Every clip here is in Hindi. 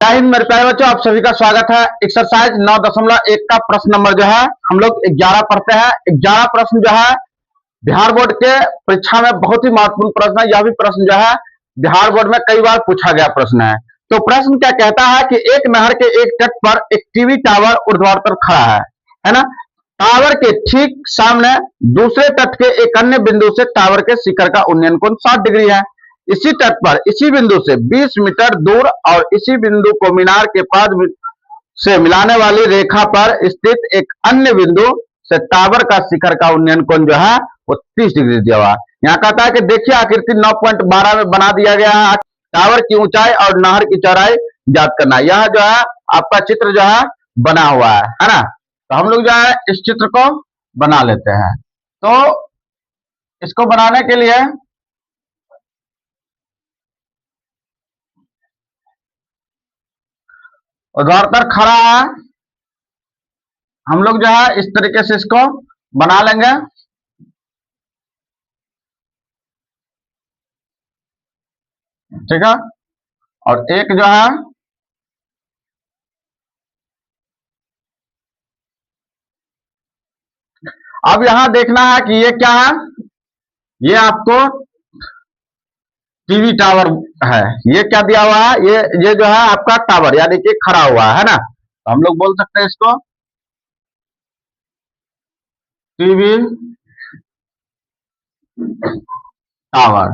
जय हिंद मेरे प्यारे बच्चों, आप सभी का स्वागत है। एक्सरसाइज 9.1 का प्रश्न नंबर जो है हम लोग 11 पढ़ते हैं। 11 प्रश्न जो है बिहार बोर्ड के परीक्षा में बहुत ही महत्वपूर्ण प्रश्न है। यह भी प्रश्न जो है बिहार बोर्ड में कई बार पूछा गया प्रश्न है। तो प्रश्न क्या कहता है कि एक नहर के एक तट पर एक टीवी टावर ऊर्ध्वाधर खड़ा है ना। टावर के ठीक सामने दूसरे तट के एक अन्य बिंदु से टावर के शिखर का उन्नयन कोण 60 डिग्री है। इसी तट पर इसी बिंदु से 20 मीटर दूर और इसी बिंदु को मीनार के पाद से मिलाने वाली रेखा पर स्थित एक अन्य बिंदु से टावर का शिखर का उन्नयन कोण जो है वो 30 डिग्री दिया हुआ है। यहाँ कहता है कि देखिए आकृति 9.12 में बना दिया गया है। टावर की ऊंचाई और नहर की चौड़ाई ज्ञात करना। यह जो है आपका चित्र जो है बना हुआ है ना। तो हम लोग जो है इस चित्र को बना लेते हैं। तो इसको बनाने के लिए ऊर्ध्वाधर खड़ा है, हम लोग जो है इस तरीके से इसको बना लेंगे। ठीक है, और एक जो है अब यहां देखना है कि ये क्या है। ये आपको टीवी टावर है। ये क्या दिया हुआ है, ये जो है आपका टावर यानी कि खड़ा हुआ है ना। तो हम लोग बोल सकते हैं इसको टीवी टावर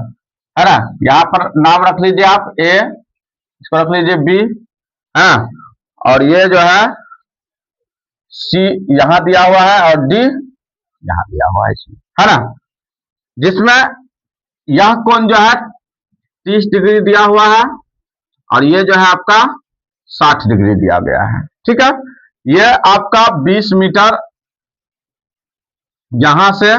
है ना। यहाँ पर नाम रख लीजिए आप ए, इसको रख लीजिए बी, है ना। और ये जो है सी यहां दिया हुआ है और डी यहां दिया हुआ है, है ना। जिसमें यह कोण जो है 30 डिग्री दिया हुआ है और ये जो है आपका 60 डिग्री दिया गया है। ठीक है, ये आपका 20 मीटर यहां से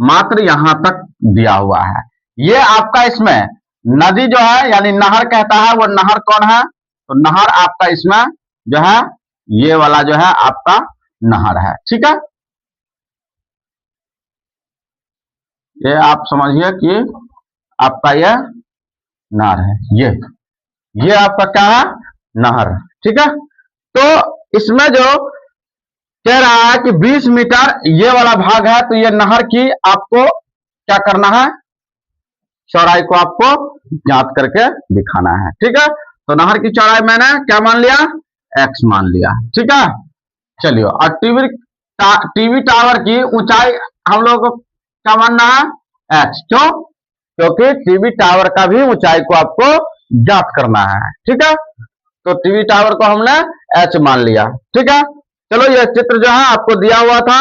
मात्र यहां तक दिया हुआ है। ये आपका इसमें नदी जो है यानी नहर कहता है, वो नहर कौन है, तो नहर आपका इसमें जो है ये वाला जो है आपका नहर है। ठीक है, ये आप समझिए कि आपका ये नहर है। ये आपका क्या है, नहर। ठीक है, तो इसमें जो कह रहा है कि 20 मीटर ये वाला भाग है, तो ये नहर की आपको क्या करना है, चौड़ाई को आपको ज्ञात करके दिखाना है। ठीक है, तो नहर की चौड़ाई मैंने क्या मान लिया, x मान लिया। ठीक है, चलिए। और टीवी टावर की ऊंचाई हम लोग को क्या मानना है, h। क्यों, क्योंकि टीवी टावर का भी ऊंचाई को आपको ज्ञात करना है। ठीक है, तो टीवी टावर को हमने h मान लिया। ठीक है, चलो यह चित्र जो है आपको दिया हुआ था,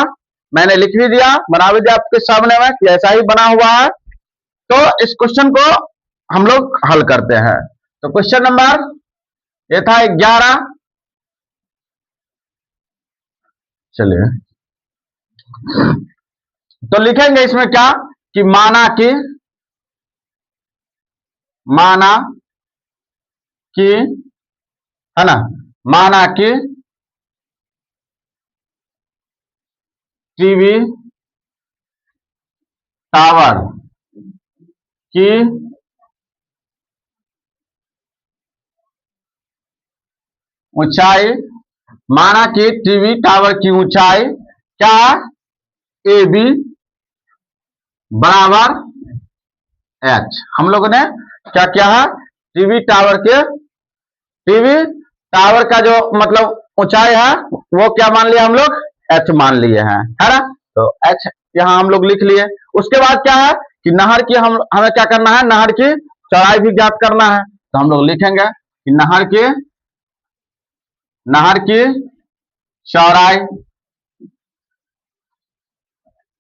मैंने लिख भी दिया, बना भी दिया आपके सामने में कि ऐसा ही बना हुआ है। तो इस क्वेश्चन को हम लोग हल करते हैं। तो क्वेश्चन नंबर ये था 11। चलिए, तो लिखेंगे इसमें क्या कि माना कि है ना, माना कि टीवी टावर की ऊंचाई, माना कि टीवी टावर की ऊंचाई क्या है, ए बी बराबर एच। हम लोगों ने क्या किया है, टीवी टावर का जो मतलब ऊंचाई है वो क्या मान लिया हम लोग, एच मान लिए हैं, है ना। तो एच यहां हम लोग लिख लिए। उसके बाद क्या है कि नहर की हमें क्या करना है, नहर की चौड़ाई भी ज्ञात करना है। तो हम लोग लिखेंगे कि नहर की चौड़ाई,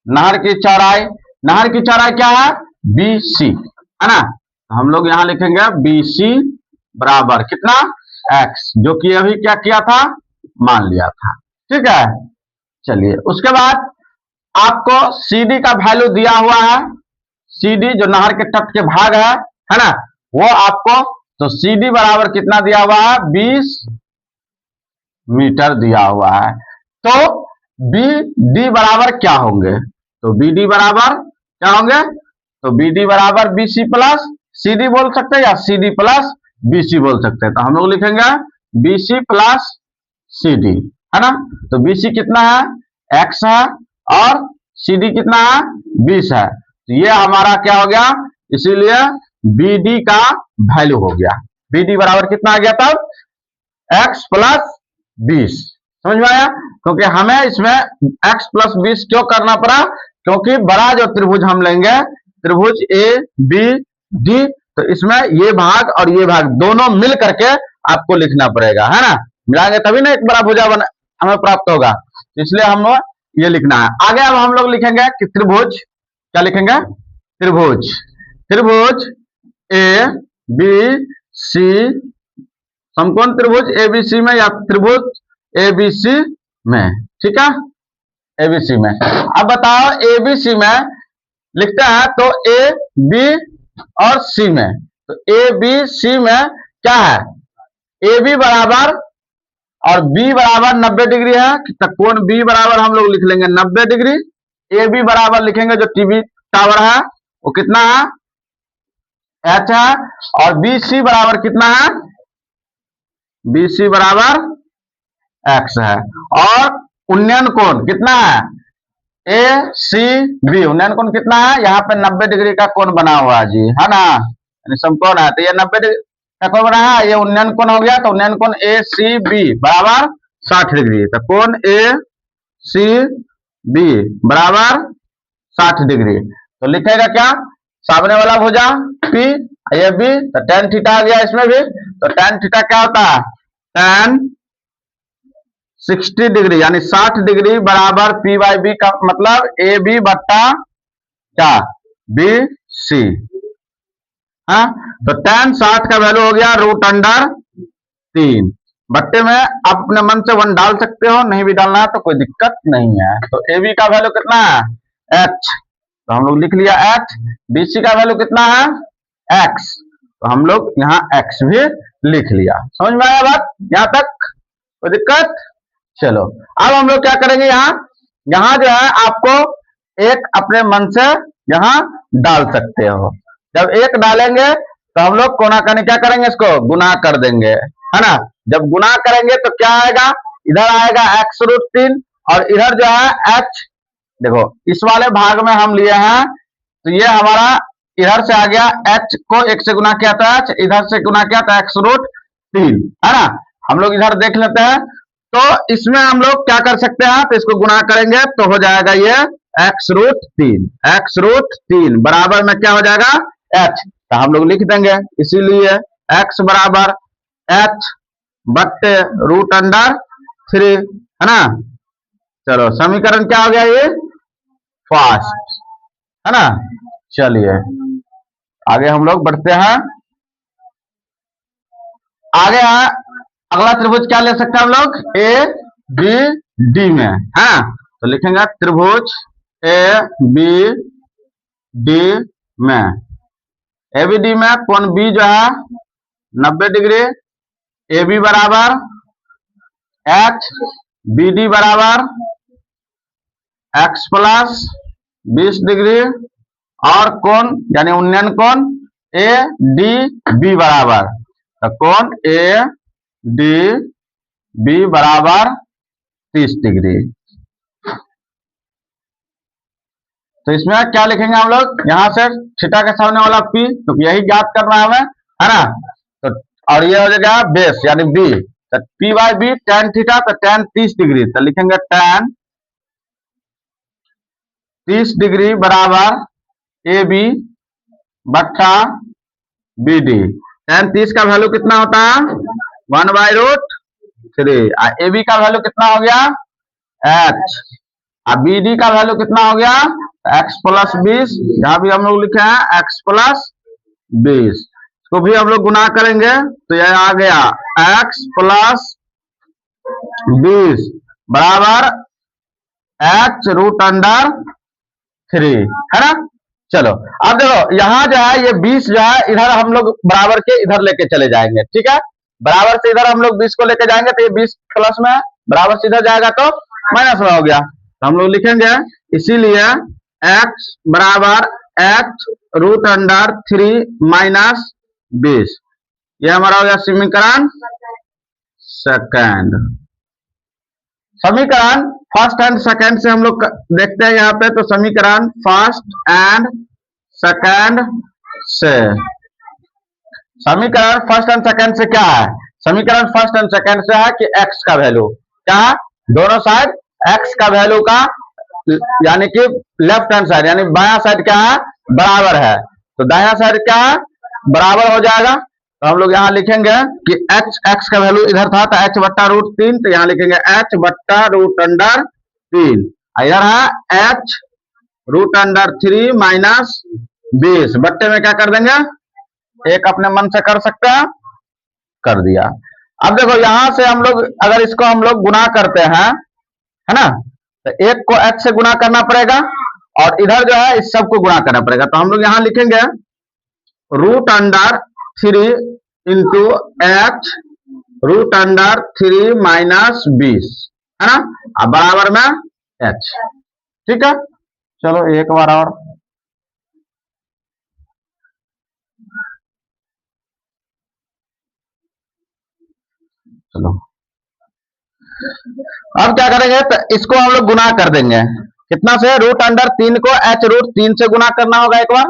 नहर की चौड़ाई क्या है, BC, है ना। तो हम लोग यहां लिखेंगे BC बराबर कितना, x, जो कि अभी क्या किया था, मान लिया था। ठीक है, चलिए। उसके बाद आपको CD का वैल्यू दिया हुआ है। CD जो नहर के तट के भाग है ना, वो आपको, तो CD बराबर कितना दिया हुआ है, 20 मीटर दिया हुआ है। तो BD बराबर क्या होंगे, तो BD बराबर क्या होंगे, तो BD बराबर BC प्लस CD बोल सकते हैं या CD प्लस BC बोल सकते हैं। तो हम लोग लिखेंगे BC प्लस CD, है ना। तो BC कितना है, x है, और CD कितना है, 20 है। तो ये हमारा क्या हो गया, इसीलिए BD का वैल्यू हो गया। BD बराबर कितना आ गया तब, x प्लस 20। समझ में आया, क्योंकि हमें इसमें x प्लस 20 क्यों करना पड़ा, क्योंकि बड़ा जो त्रिभुज हम लेंगे, त्रिभुज ABD, तो इसमें ये भाग और ये भाग दोनों मिल करके आपको लिखना पड़ेगा, है ना। मिलाएंगे तभी ना एक बड़ा भुजा हमें प्राप्त होगा, इसलिए हम ये लिखना है। आगे अब हम लोग लिखेंगे कि त्रिभुज, क्या लिखेंगे, त्रिभुज, त्रिभुज ABC, समकोण त्रिभुज ABC में या त्रिभुज ABC में, ठीक है, ABC में। अब बताओ ABC में लिखते हैं तो A, B और C में, तो A, B, C में क्या है, AB बराबर और B बराबर 90 डिग्री है, तो कोण B बराबर हम लोग लिख लेंगे 90 डिग्री। AB बराबर लिखेंगे जो टीवी टावर है वो कितना है, H है, और BC बराबर कितना है, BC बराबर X है, और उन्नयन कोण कितना है, ACB, उन्नयन कोण कितना है, यहाँ पे 90 डिग्री का कोण बना हुआ है जी, है ना, यानी समकोण है, तो ये 90 डिग्री का कोण बना है, ये उन्नयन कोण हो गया, तो उन्नयन कोण ACB बराबर 60 डिग्री, तो कोण ACB बराबर 60 डिग्री। तो लिखेगा क्या, सामने वाला भुजा P, ये B, तो tan थीटा आ गया इसमें भी, तो tan थीटा क्या होता है, tan 60 डिग्री यानी 60 डिग्री बराबर P बाई B का मतलब AB बट्टा क्या, BC, हाँ। तो tan 60 का वैल्यू हो गया √3, बट्टे में आप अपने मन से 1 डाल सकते हो, नहीं भी डालना है तो कोई दिक्कत नहीं है। तो AB का वैल्यू कितना है, H, तो हम लोग लिख लिया H। BC का वैल्यू कितना है, X, तो हम लोग यहाँ X भी लिख लिया। समझ में आया बात, यहाँ तक कोई दिक्कत। चलो अब हम लोग क्या करेंगे, यहाँ जो है आपको एक अपने मन से यहाँ डाल सकते हो। जब एक डालेंगे तो हम लोग कोणाकानी क्या करेंगे, इसको गुना कर देंगे, है ना। जब गुना करेंगे तो क्या आएगा, इधर आएगा x√3 और इधर जो है h, देखो इस वाले भाग में हम लिए हैं तो ये हमारा इधर से आ गया, h को 1 से गुना किया था h, इधर से गुना किया था x√3, है ना। हम लोग इधर देख लेते हैं, तो इसमें हम लोग क्या कर सकते हैं, तो इसको गुना करेंगे तो हो जाएगा ये x√3 बराबर में क्या हो जाएगा, h, तो हम लोग लिख देंगे, इसीलिए x बराबर h बट्टे √3, है ना। चलो समीकरण क्या हो गया, ये फर्स्ट, है ना। चलिए आगे हम लोग बढ़ते हैं। आगे अगला त्रिभुज क्या ले सकते हैं हम लोग, ABD में, है, तो लिखेंगे त्रिभुज ABD में, ABD में कोण B जो है 90 डिग्री, AB बराबर H, BD बराबर X प्लस 20 डिग्री, और कोण यानी उन्नयन कोण ADB बराबर, तो कोण ADB बराबर 30 डिग्री। तो इसमें क्या लिखेंगे हम लोग, यहां से थीटा के सामने वाला P, तो यही ज्ञात करना है हमें, है ना। तो और ये हो जाएगा बेस यानी B, तो P by B tan theta, तो tan 30 डिग्री, तो लिखेंगे tan 30 डिग्री बराबर AB बट्टा BD। tan 30 का वैल्यू कितना होता है, 1/√3, AB का वैल्यू कितना हो गया H, और BD का वैल्यू कितना हो गया x प्लस 20, यहाँ भी हम लोग लिखे हैं x प्लस 20, इसको भी हम लोग गुना करेंगे तो यह आ गया x प्लस 20 बराबर h√3, है ना। चलो अब देखो यहाँ जो है ये 20 जो है इधर हम लोग बराबर के इधर लेके चले जाएंगे, ठीक है, बराबर से इधर हम लोग 20 को लेके जाएंगे तो ये 20 प्लस में है, बराबर से इधर जाएगा तो माइनस में हो गया, तो हम लोग लिखेंगे इसीलिए x बराबर h√3 माइनस 20, ये हमारा हो गया समीकरण सेकेंड। समीकरण फर्स्ट एंड सेकेंड से हम लोग देखते हैं यहाँ पे, तो समीकरण फर्स्ट एंड सेकेंड से, समीकरण फर्स्ट एंड सेकेंड से क्या है? समीकरण फर्स्ट एंड सेकेंड से है कि x का वैल्यू क्या है, दोनों साइड x का वैल्यू का यानी कि लेफ्ट हैंड साइड यानी बायां साइड क्या है, बराबर है, तो दायां साइड क्या है, बराबर हो जाएगा। तो हम लोग यहाँ लिखेंगे कि x का वैल्यू इधर था तो h बट्टा रूट 3, तो यहाँ लिखेंगे h बट्टा रूट अंडर 3, इधर है h रूट अंडर 3 माइनस 20, बट्टे में क्या कर देंगे, एक अपने मन से कर सकते हैं, कर दिया। अब देखो यहां से हम लोग अगर इसको हम लोग गुना करते हैं, है ना, तो एक को h से गुना करना पड़ेगा और इधर जो है इस सब को गुना करना पड़ेगा। तो हम लोग यहां लिखेंगे root under 3 into h root under 3 minus 20, है ना, अब बराबर में h। ठीक है, चलो एक बार और चलो, अब क्या करेंगे, तो इसको हम लोग गुना कर देंगे कितना से, रूट अंडर 3 को h रूट 3 से गुना करना होगा एक बार,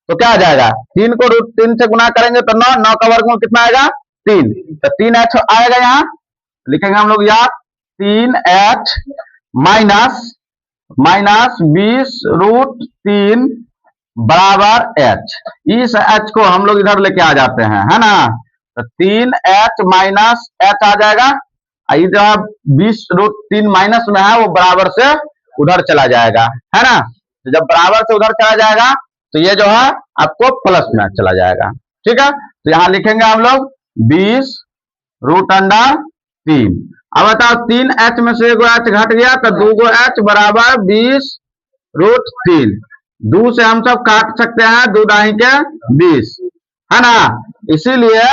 तो क्या आ जाएगा, 3 को रूट 3 से गुना करेंगे तो 9, 9 का वर्गमूल कितना आएगा, 3, तो 3h आएगा, यहाँ लिखेंगे हम लोग यहाँ 3h माइनस माइनस 20 रूट 3 बराबर h। इस h को हम लोग इधर लेके आ जाते हैं, है ना, तो 3h माइनस h आ जाएगा, जो 20 रूट 3 माइनस में है वो बराबर से उधर चला जाएगा, है ना, तो जब बराबर से उधर चला जाएगा तो ये जो है आपको प्लस में चला जाएगा। ठीक है, तो यहां लिखेंगे हम लोग 20 रूट अंडर 3। अब बताओ 3h में से एगो h घट गया तो 2 h बराबर 20 रूट 3, 2 से हम सब काट सकते हैं, 2 दाही के 20, है ना, इसीलिए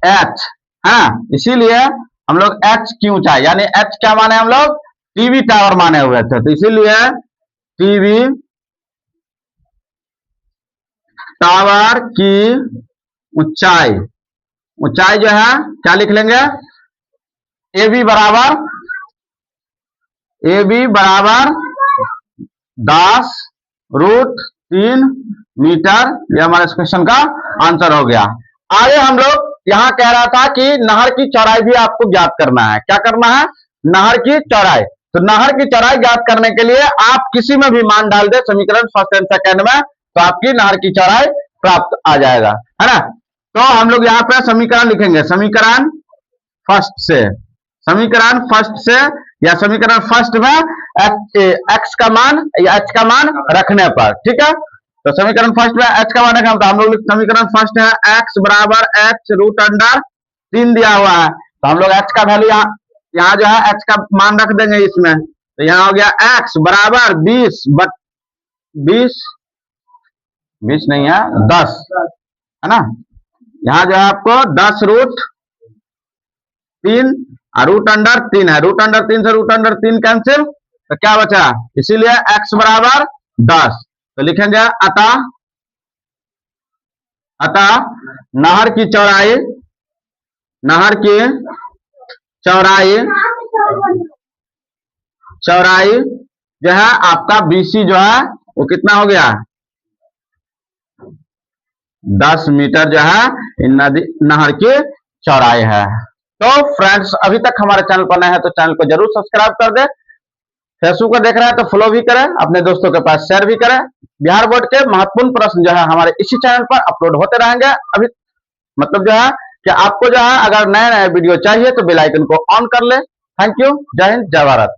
h, है ना, इसीलिए हम लोग h की ऊंचाई यानी h क्या माने हम लोग, टीवी टावर माने हुए थे, तो इसीलिए टीवी टावर की ऊंचाई, ऊंचाई जो है क्या लिख लेंगे, AB बराबर 10 रूट 3 मीटर, यह हमारे इस क्वेश्चन का आंसर हो गया। आगे हम लोग यहाँ कह रहा था कि नहर की चौड़ाई भी आपको ज्ञात करना है, क्या करना है, नहर की चौड़ाई। तो नहर की चौड़ाई ज्ञात करने के लिए आप किसी में भी मान डाल दे समीकरण फर्स्ट एंड सेकेंड में, तो आपकी नहर की चौड़ाई प्राप्त आ जाएगा, है ना। तो हम लोग यहाँ पे समीकरण लिखेंगे, समीकरण फर्स्ट से, समीकरण फर्स्ट से या समीकरण फर्स्ट में x का मान या h का मान रखने पर, ठीक है, तो समीकरण फर्स्ट में h का मान रखना, तो हम लोग समीकरण फर्स्ट है x बराबर h रूट अंडर 3 दिया हुआ है, तो हम लोग h का वैल्यू यहाँ जो है h का मान रख देंगे इसमें, तो यहाँ हो गया x बराबर 20 नहीं है 10, है ना, यहाँ जो है आपको 10 रूट 3 रूट अंडर 3 है, रूट अंडर 3 से रूट अंडर 3 कैंसिल, तो क्या बचा, इसीलिए x बराबर 10, तो लिखेंगे अतः नहर की चौड़ाई जो है आपका BC जो है वो कितना हो गया, 10 मीटर जो है नहर की चौड़ाई है। तो फ्रेंड्स अभी तक हमारे चैनल पर नए हैं तो चैनल को जरूर सब्सक्राइब कर दे, फेसबुक पर देख रहे हैं तो फॉलो भी करें, अपने दोस्तों के पास शेयर भी करें। बिहार बोर्ड के महत्वपूर्ण प्रश्न जो है हमारे इसी चैनल पर अपलोड होते रहेंगे। अभी मतलब जो है कि आपको जो है अगर नए नए वीडियो चाहिए तो बेल आइकन को ऑन कर ले। थैंक यू, जय हिंद, जय भारत।